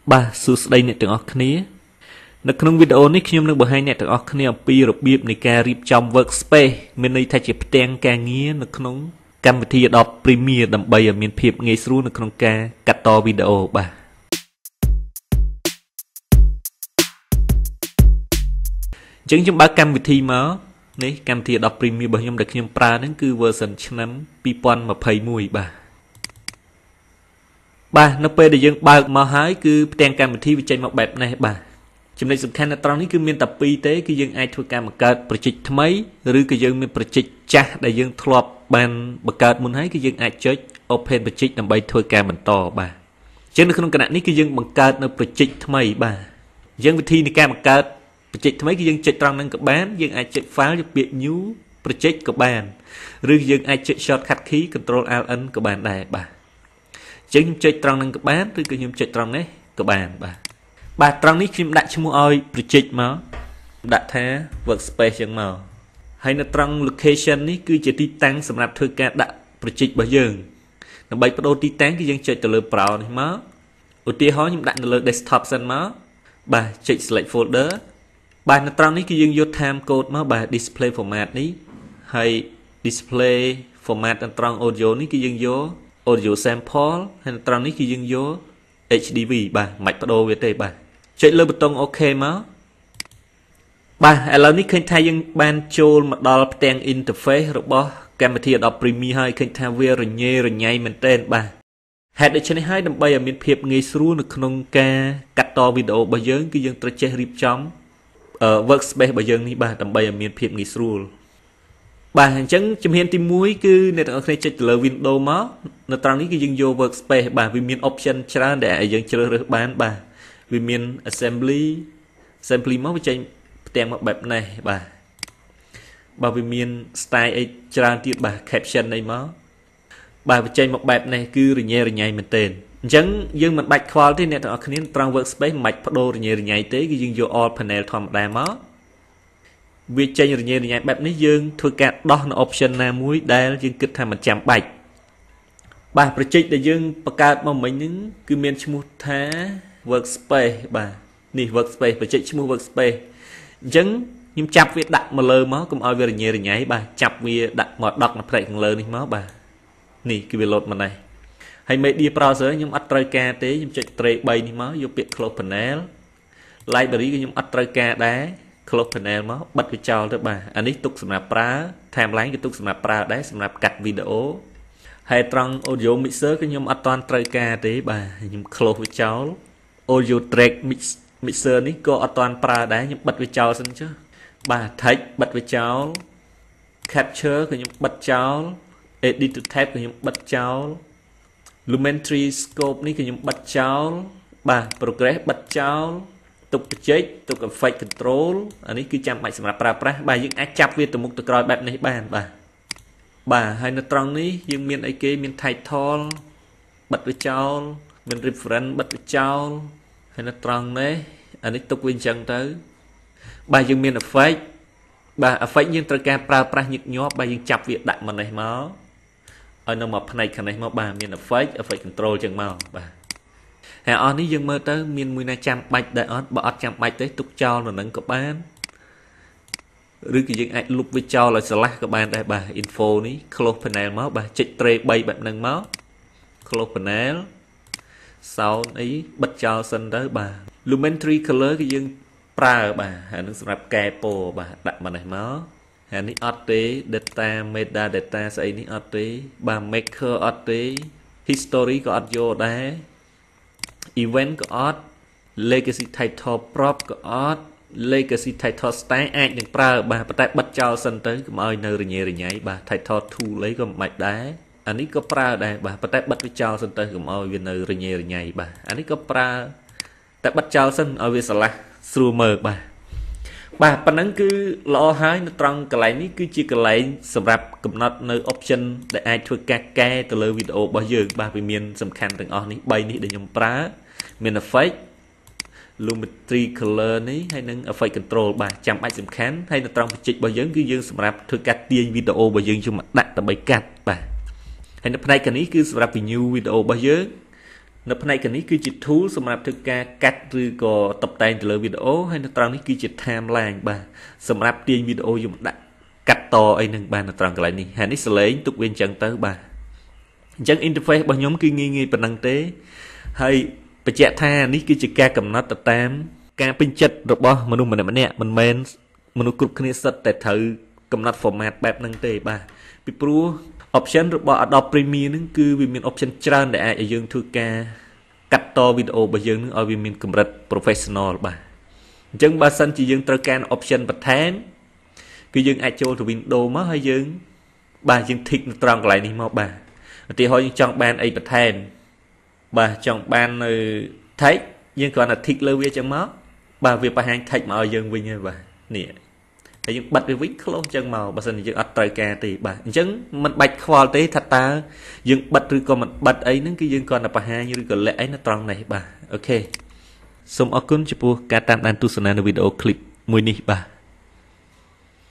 Ba sus đây nè từng óc khíaในក្នុងវីដេអូនេះខ្ញុំនឹងបង្ហាញអ្នកទាំងអស់គ្នាអំពីរបៀបនៃការរៀបចំ Workspace មានន័យថាជាផ្ទាំងការងារនៅក្នុងកម្មវិធី Adobe Premiere ដើម្បីឲ្យមានភាពងាយស្រួលនៅក្នុងការកាត់តវីដេអូបាទអញ្ចឹងខ្ញុំបើកកម្មវិធីមកនេះកម្មវិធី Adobe Premiere របស់ខ្ញុំដែលខ្ញុំប្រើហ្នឹងគឺ version ឆ្នាំ2021បាទនៅពេលដែលយើងបើកមកហើយគឺផ្ទាំងកម្មវិធីវាចេញមកបែបនេះបាទចំណុចសំខាន់នៅត្រង់នេះគឺមានតែពីរទេគឺយើងអាចធ្វើការបង្កើតប្រជិចថ្មីឬក៏យើងមានប្រជិចចាស់ដែលយើងធ្លាប់បានបង្កើតមុនហើយគឺយើងអាចចុច Open ប្រជិចដើម្បីធ្វើការបន្តបាទអញ្ចឹងនៅក្នុងគណៈនេះគឺយើងបង្កើតនៅប្រជិចថ្មីបាទអញ្ចឹងវិធីនៃការបង្កើតប្រជិចថ្មីគឺយើងចុចត្រង់ហ្នឹងក៏បានយើងអាចចុច File យកពាក្យ New ប្រជិចក៏បានឬយើងអាចចុច Shortcut key Control Alt N ក៏បានដែរបាទអញ្ចឹងខ្ញុំចុចត្រង់ហ្នឹងក៏បានឬក៏ខ្ញុំចុចត្រង់នេះក៏បានបាទត្រង់នេះខ្ញុំដាក់ឈ្មោះឲ្យប្រជិចមកដាក់ថា Workspace ចឹងមកហើយនៅត្រង់ location នេះគឺជាទីតាំងសម្រាប់ធ្វើការដាក់ប្រជិចរបស់យើងដើម្បីបដូរទីតាំងគឺយើងចុចទៅលើ Pro នេះមកឧទាហរណ៍ខ្ញុំដាក់នៅលើ desktop សិនមកបាទចុច select folder បាទនៅត្រង់នេះគឺយើងយក time code មកបាទ display format នេះហើយ display format នៅត្រង់ audio នេះគឺយើងយក audio sample ហើយនៅត្រង់នេះគឺយើងយក HDV បាទមិនបដូរវាទេបាទចុចលើប៊ូតុង OK មកបាទឥឡូវនេះឃើញថាយើងបានចូលមកដល់ផ្ទាំង interface របស់កម្មវិធី Adobe Premiere ហើយឃើញថាវារញ៉េរញ៉ៃមែនទែនបាទហេតុដូច្នេះហើយដើម្បីឲ្យមានភាពងាយស្រួលនៅក្នុងការកាត់តវីដេអូរបស់យើងគឺយើងត្រូវចេះរៀបចំ Workspace របស់យើងនេះបាទដើម្បីឲ្យមានភាពងាយស្រួលបាទអញ្ចឹងជំហានទី1គឺអ្នកទាំងអស់គ្នាចុចទៅលើ Windows មកនៅត្រង់នេះគឺយើងយក Workspace បាទវាមាន option ច្រើនដែលឲ្យយើងជ្រើសរើសបានបាទវាមាន assembly មកវាចេញផ្ទាំងមកបែបនេះបាទវាមាន style អីច្រើនទៀតបាទ caption អីមកបាទវាចេញមកបែបនេះគឺរញ៉េរញ៉ៃមែនទែនអញ្ចឹងយើងមិនបាច់ខ្វល់ទេអ្នកទាំងអស់គ្នាត្រង់ Workspace មិនបាច់បដូររញ៉េរញ៉ៃទេគឺយើងយក all panel ធម្មតាមកវាចេញរញ៉េរញ៉ៃបែបនេះយើងធ្វើការដោះនៅ option ណាមួយដែលយើងគិតថាមិនចាំបាច់បាទប្រជិចដែលយើងបង្កើតមកមិញហ្នឹងគឺមានឈ្មោះថា Workspace បាទនេះ Workspace ប្រជិចឈ្មោះ Workspace អញ្ចឹងខ្ញុំចាប់វាដាក់មកលើមកកុំឲ្យវារញ៉េរញ៉ៃបាទចាប់វាដាក់មកដកនៅផ្នែកខាងលើនេះមកបាទនេះគឺវាលោតមកនេះហើយ media browser ខ្ញុំអត់ត្រូវការទេខ្ញុំចុច tray 3នេះមកយកពាក្យ close panel library គឺខ្ញុំអត់ត្រូវការដែរ close panel មកបិទវាចោលទៅបាទអានេះទុកសម្រាប់ប្រើ timeline គឺទុកសម្រាប់ប្រើដែរសម្រាប់កាត់វីដេអូហើយត្រង់ audio mixer គឺខ្ញុំអត់ទាន់ត្រូវការទេបាទខ្ញុំ close វាចោល audio track mixer នេះក៏អត់ទាន់ប្រើដែរខ្ញុំបិទវាចោលសិនចុះបាទ text បិទវាចោល capture ក៏ខ្ញុំបិទចោល edit to type ក៏ខ្ញុំបិទចោល lumetri scope នេះក៏ខ្ញុំបិទចោលបាទ progress បិទចោលទុកបច្ចេកទុក effect control អានេះគឺចាំបាច់សម្រាប់ប្រើប្រាស់បាទយើងអាចចាប់វាទៅមុខទៅក្រោយបែបនេះបានបាទហើយនៅត្រង់នេះយើងមានអីគេមាន title បិទវាចោលមាន reference បិទវាចោលហើយនៅត្រង់នេះអានេះទុកវាអញ្ចឹងទៅបាទយើងមាន effect បាទ effect យើងត្រូវការប្រើប្រាស់ញឹកញាប់បាទយើងចាប់វាដាក់មកនេះមកឲ្យនៅមកផ្នែកខាងនេះមកបាទមាន effect control អញ្ចឹងមកបាទហើយអស់នេះយើងមើលទៅមានមួយណាចាំបាច់ដែរអត់បើអត់ចាំបាច់ទេទុកចោលនៅនឹងក៏បានឬក៏យើងអាចលុបវាចោលឲ្យស្រឡះក៏បានដែរបាទ info នេះ close panel មកបាទចុច tray 3បែបហ្នឹងមក close panel sound អីបិទចោលសិនទៅបាទ lumetri color គឺយើងប្រើបាទហើយនឹងសម្រាប់កែពណ៌បាទដាក់មកនេះមកហើយនេះអត់ទេ data meta data ស្អីនេះអត់ទេបាទ maker អត់ទេ history ក៏អត់យកដែរ event ក៏អត់ legacy title prop ក៏អត់ legacy title style អាចនឹងប្រើបាទប៉ុន្តែបិទចោលសិនទៅកុំឲ្យនៅរញ៉េរញ៉ៃបាទ title tool អីក៏មិនបាច់ដែរអានេះក៏ប្រើដែរបាទប៉ុន្តែបិទវាចោលសិនទៅកុំឲ្យវានៅរញ៉េរញ៉ៃបាទអានេះក៏ប្រើតែបិទចោលសិនឲ្យវាស្រឡះស្រួលមើលបាទប៉ុណ្ណឹងគឺល្អហើយនៅត្រង់កន្លែងនេះគឺជាកន្លែងសម្រាប់កំណត់នៅ option ដែលអាចធ្វើការកែទៅលើវីដេអូរបស់យើងបាទវាមានសំខាន់ទាំងអស់នេះ3នេះដែលខ្ញុំប្រើមាន effect lumetri color នេះហើយនឹង effect control បាទចាំបាច់សំខាន់ហើយនៅត្រង់បច្ចេករបស់យើងគឺយើងសម្រាប់ធ្វើការទាញវីដេអូរបស់យើងយកមកដាក់ដើម្បីកាត់បាទហើយនៅផ្នែកខាងនេះគឺសម្រាប់ view វីដេអូរបស់យើង នៅផ្នែកនេះគឺជា tool សម្រាប់ធ្វើការកាត់ឬក៏តុបតែងទៅលើវីដេអូហើយនៅត្រង់នេះគឺជា timeline បាទសម្រាប់ទាញវីដេអូយកមកដាក់កាត់តអីនឹងបាននៅត្រង់កន្លែងនេះហើយនេះសលេងទុកវាអញ្ចឹងទៅបាទអញ្ចឹង interface របស់ខ្ញុំគឺងាយប៉ុណ្ណឹងទេហើយបញ្ជាក់ថានេះគឺជាការកំណត់ទៅតាមការពេញចិត្តរបស់មនុស្សម្នាក់មិនមែនមនុស្សគ្រប់គ្នាសិតតែត្រូវកំណត់ format បែបហ្នឹងទេបាទពីព្រោះ option របស់ Adobe Premiere ហ្នឹងគឺវាមាន option ច្រើនដែលអាចឲ្យយើងធ្វើការកាត់តវីដេអូរបស់យើងនឹងឲ្យវាមានកម្រិត professional បាទអញ្ចឹងបើសិនជាយើងត្រូវការ option បន្ថែមគឺយើងអាចចូលទៅ window មកហើយយើងបាទយើង tick នៅត្រង់កន្លែងនេះមកបាទឧទាហរណ៍យើងចង់បានអីបន្ថែមបាទចង់បាននៅ text យើងគ្រាន់តែ tick លើវាចឹងមកបាទវាបង្ហាញ text មកឲ្យយើងវិញហើយបាទនេះហើយយើងបិទវាវិញ close ចឹងមកបើសិនជាយើងអត់ត្រូវការទេបាទអញ្ចឹងមិនបាច់ខ្វល់ទេថាតើយើងបិទឬក៏មិនបិទអីហ្នឹងគឺយើងគ្រាន់តែបង្ហាញឬក៏លាក់អីនៅត្រង់នេះបាទអូខេសូមអរគុណចំពោះការតាមដានទស្សនានៅវីដេអូ clip មួយនេះបាទ